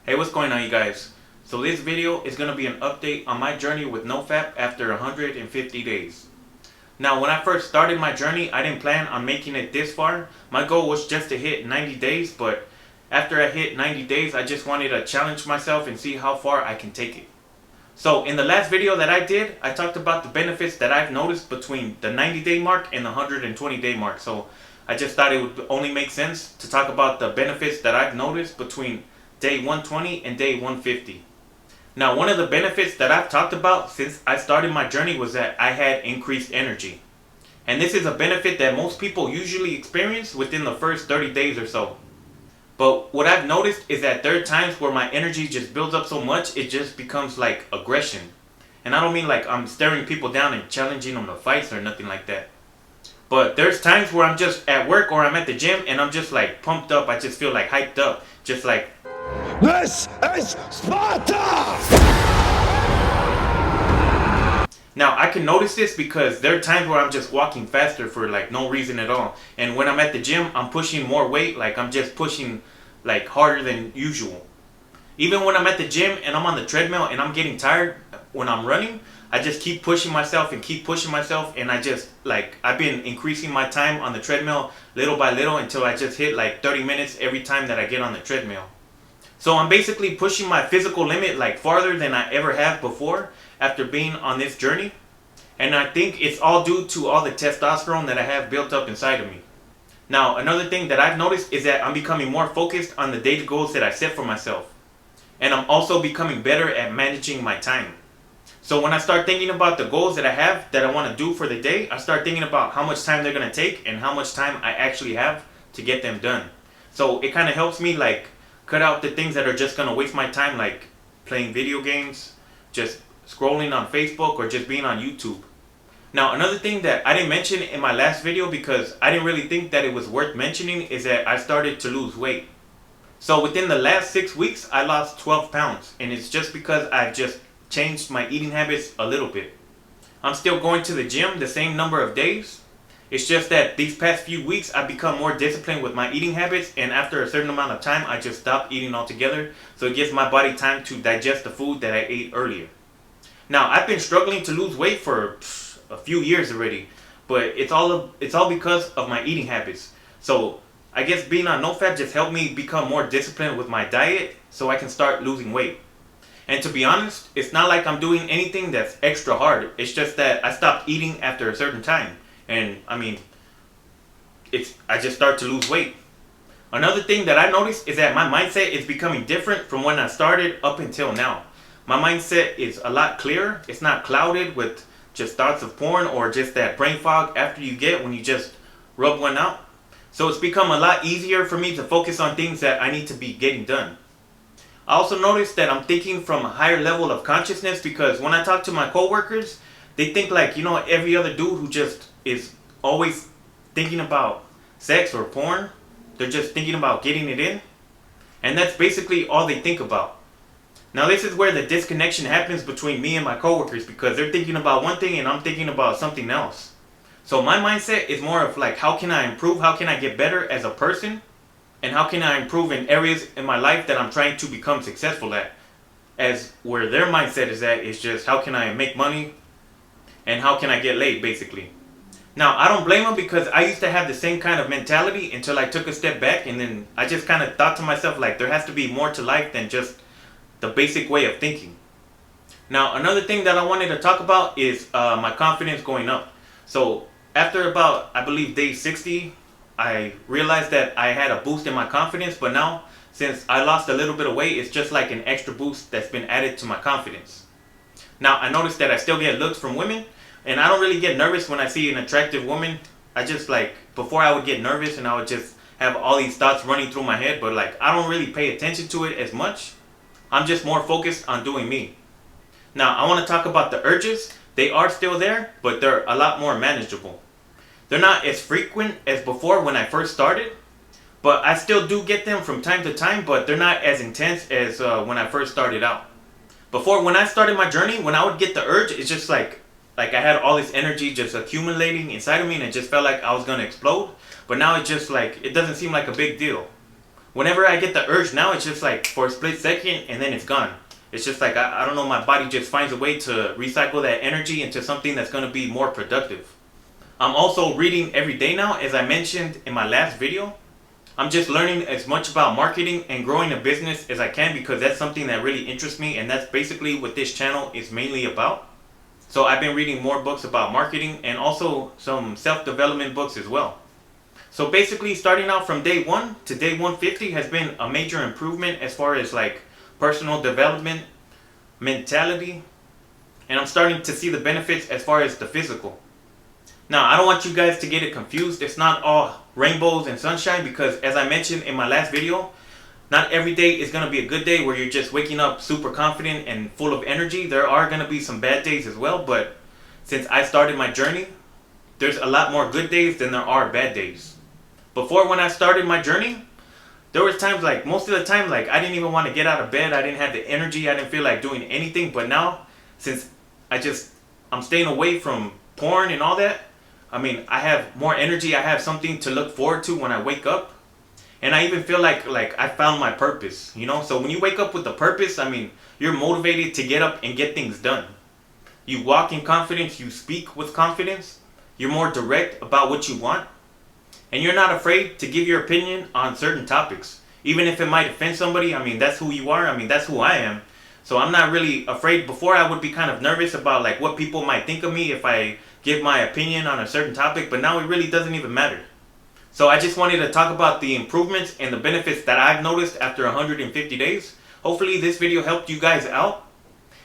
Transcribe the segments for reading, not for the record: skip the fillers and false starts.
Hey, what's going on, you guys? So this video is going to be an update on my journey with Nofap after 150 days. Now, when I first started my journey, I didn't plan on making it this far. My goal was just to hit 90 days, but after I hit 90 days, I just wanted to challenge myself and see how far I can take it. So in the last video that I did, I talked about the benefits that I've noticed between the 90-day mark and the 120-day mark. So I just thought it would only make sense to talk about the benefits that I've noticed between day 120 and day 150. Now, one of the benefits that I've talked about since I started my journey was that I had increased energy. And this is a benefit that most people usually experience within the first 30 days or so. But what I've noticed is that there are times where my energy just builds up so much, it just becomes like aggression. And I don't mean like I'm staring people down and challenging them to fights or nothing like that. But there's times where I'm just at work or I'm at the gym and I'm just like pumped up. I just feel like hyped up. Just like, this is Sparta! now I can notice this because there are times where I'm just walking faster for like no reason at all. And when I'm at the gym, I'm pushing more weight. Like I'm just pushing like harder than usual. Even when I'm at the gym and I'm on the treadmill and I'm getting tired when I'm running, I just keep pushing myself and keep pushing myself. And I just like, I've been increasing my time on the treadmill little by little until I just hit like 30 minutes every time that I get on the treadmill. So I'm basically pushing my physical limit like farther than I ever have before after being on this journey. And I think it's all due to all the testosterone that I have built up inside of me. Now, another thing that I've noticed is that I'm becoming more focused on the daily goals that I set for myself. And I'm also becoming better at managing my time. So when I start thinking about the goals that I have that I want to do for the day, I start thinking about how much time they're going to take and how much time I actually have to get them done. So it kind of helps me like cut out the things that are just going to waste my time, like playing video games, just scrolling on Facebook, or just being on YouTube. Now, another thing that I didn't mention in my last video because I didn't really think that it was worth mentioning is that I started to lose weight. So within the last 6 weeks, I lost 12 pounds. And it's just because I've just changed my eating habits a little bit. I'm still going to the gym the same number of days. It's just that these past few weeks, I've become more disciplined with my eating habits. And after a certain amount of time, I just stopped eating altogether. So it gives my body time to digest the food that I ate earlier. Now, I've been struggling to lose weight for a few years already. But it's all because of my eating habits. So I guess being on Nofap just helped me become more disciplined with my diet so I can start losing weight. And to be honest, it's not like I'm doing anything that's extra hard. It's just that I stopped eating after a certain time. And I mean, I just start to lose weight. Another thing that I noticed is that my mindset is becoming different from when I started up until now. My mindset is a lot clearer. It's not clouded with just thoughts of porn or just that brain fog after you get when you just rub one out. So it's become a lot easier for me to focus on things that I need to be getting done. I also noticed that I'm thinking from a higher level of consciousness because when I talk to my coworkers, they think like, every other dude who just is always thinking about sex or porn. They're just thinking about getting it in. And that's basically all they think about. Now this is where the disconnection happens between me and my coworkers because they're thinking about one thing and I'm thinking about something else. So my mindset is more of like, how can I improve? How can I get better as a person? And how can I improve in areas in my life that I'm trying to become successful at? As where their mindset is at is just, how can I make money? And how can I get laid, basically. Now, I don't blame them because I used to have the same kind of mentality until I took a step back. And then I just kind of thought to myself, like, there has to be more to life than just the basic way of thinking. Now, another thing that I wanted to talk about is my confidence going up. So after about, I believe, day 60, I realized that I had a boost in my confidence. But now, since I lost a little bit of weight, it's just like an extra boost that's been added to my confidence. Now, I noticed that I still get looks from women. And I don't really get nervous when I see an attractive woman. I just like, before I would get nervous and I would just have all these thoughts running through my head. But like, I don't really pay attention to it as much. I'm just more focused on doing me. Now, I want to talk about the urges. They are still there, but they're a lot more manageable. They're not as frequent as before when I first started. But I still do get them from time to time, but they're not as intense as when I first started out. Before, when I started my journey, when I would get the urge, it's just like I had all this energy just accumulating inside of me and it just felt like I was going to explode. But now it's just like, it doesn't seem like a big deal. whenever I get the urge now, it's just like for a split second and then it's gone. It's just like, I don't know, my body just finds a way to recycle that energy into something that's going to be more productive. I'm also reading every day now, as I mentioned in my last video. I'm just learning as much about marketing and growing a business as I can, because that's something that really interests me, and that's basically what this channel is mainly about. So I've been reading more books about marketing and also some self-development books as well. So basically, starting out from day 1 to day 150 has been a major improvement as far as like personal development, mentality, and I'm starting to see the benefits as far as the physical. Now, I don't want you guys to get it confused. It's not all rainbows and sunshine, because as I mentioned in my last video, not every day is going to be a good day where you're just waking up super confident and full of energy. There are going to be some bad days as well, but since I started my journey, there's a lot more good days than there are bad days. Before, when I started my journey, there was times, like most of the time, like I didn't even want to get out of bed. I didn't have the energy. I didn't feel like doing anything. But now, since I'm staying away from porn and all that, I mean, I have more energy. I have something to look forward to when I wake up. And I even feel like I found my purpose, you know? So when you wake up with a purpose, I mean, you're motivated to get up and get things done. You walk in confidence. You speak with confidence. You're more direct about what you want. And you're not afraid to give your opinion on certain topics. Even if it might offend somebody, I mean, that's who you are. I mean, that's who I am. So I'm not really afraid. Before, I would be kind of nervous about like what people might think of me if I give my opinion on a certain topic, but now it really doesn't even matter. So I just wanted to talk about the improvements and the benefits that I've noticed after 150 days. Hopefully this video helped you guys out.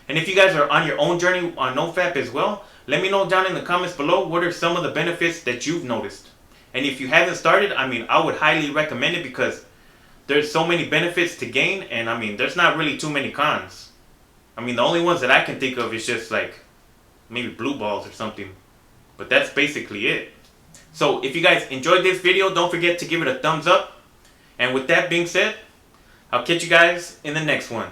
And if you guys are on your own journey on Nofap as well, let me know down in the comments below what are some of the benefits that you've noticed. And if you haven't started, I mean, I would highly recommend it, because there's so many benefits to gain, and I mean, there's not really too many cons. I mean, the only ones that I can think of is just like maybe blue balls or something. But that's basically it. So if you guys enjoyed this video, don't forget to give it a thumbs up. And with that being said, I'll catch you guys in the next one.